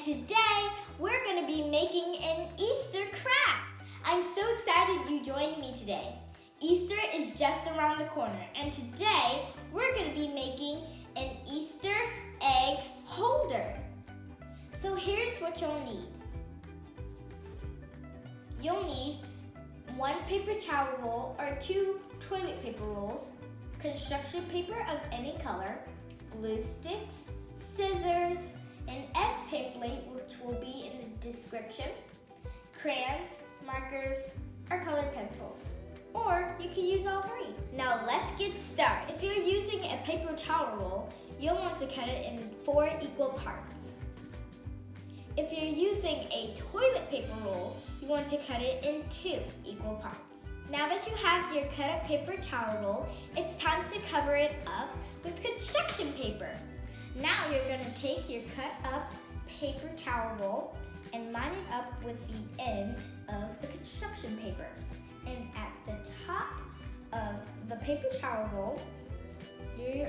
today we're going to be making an Easter craft. I'm so excited you joined me today. Easter is just around the corner, and today we're going to be making an Easter egg holder. So here's what you'll need. You'll need 1 paper towel roll or 2 toilet paper rolls, construction paper of any color, glue sticks, scissors, an egg template which will be in the description, crayons, markers, or colored pencils. Or you can use all 3. Now let's get started. If you're using a paper towel roll, you'll want to cut it in 4 equal parts. If you're using a toilet paper roll, you want to cut it in 2 equal parts. Now that you have your cut up paper towel roll, it's time to cover it up with construction paper. Now you're going to take your cut up paper towel roll and line it up with the end of the construction paper. And at the top of the paper towel roll, you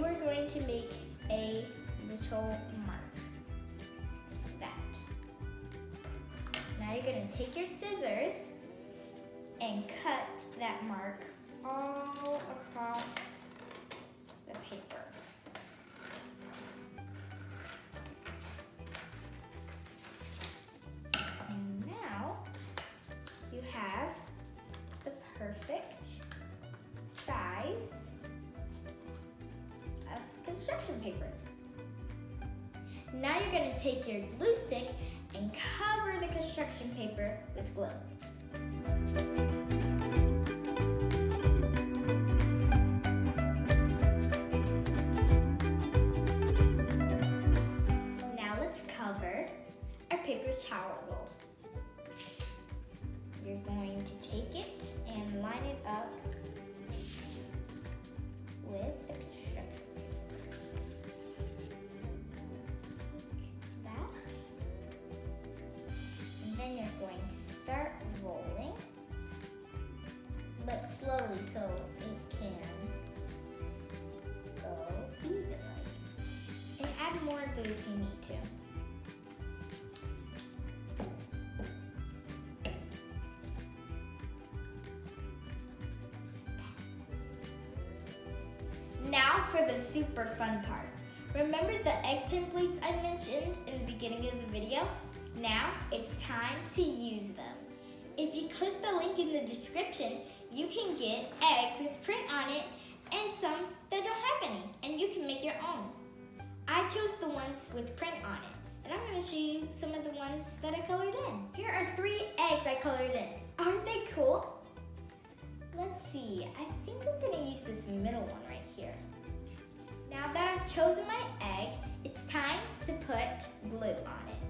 are going to make a little mark. Now you're going to take your scissors and cut that mark all across the paper. And now you have the perfect size of construction paper. Now you're going to take your glue stick and cover the construction paper with glue. Now let's cover our paper towel roll. You're going to take it and line it up with the construction paper. Like that. And then you're going to start rolling, but slowly so it can go evenly. And add more glue if you need to. Now for the super fun part. Remember the egg templates I mentioned in the beginning of the video? Now it's time to use them. If you click the link in the description, you can get eggs with print on it and some that don't have any, and you can make your own. I chose the ones with print on it, and I'm going to show you some of the ones that I colored in. Here are 3 eggs I colored in. Aren't they cool? Let's see, I think I'm going to use this middle one right here. Now that I've chosen my egg, it's time to put glue on it.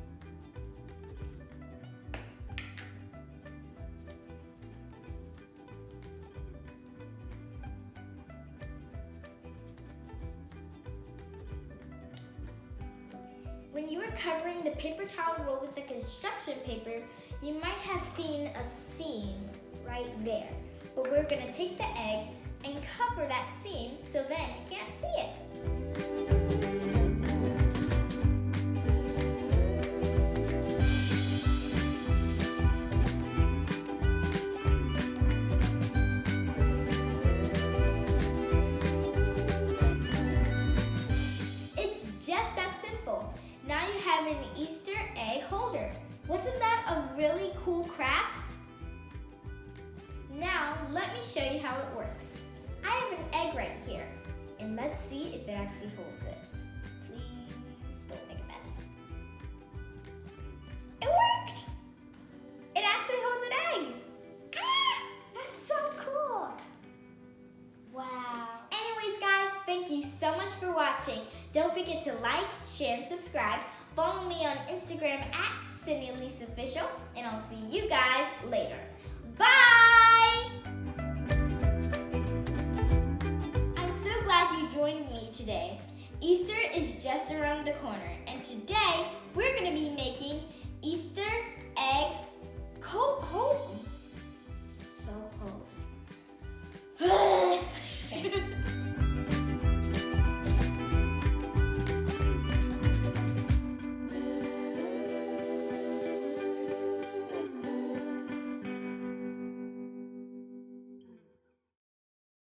When you were covering the paper towel roll with the construction paper, you might have seen a seam right there. But we're going to take the egg and cover that seam so then you can't see it. It's just that simple. Now you have an Easter egg holder. Wasn't that a really cool craft? Now, let me show you how it works. I have an egg right here, and let's see if it actually holds it. Please don't make a mess. It worked! It actually holds an egg. Ah, that's so cool. Wow. Anyways, guys, thank you so much for watching. Don't forget to like, share, and subscribe. Follow me on Instagram at CindyEliseOfficial, and I'll see you guys later. Bye! I'm so glad you joined me today. Easter is just around the corner, and today we're going to be making Easter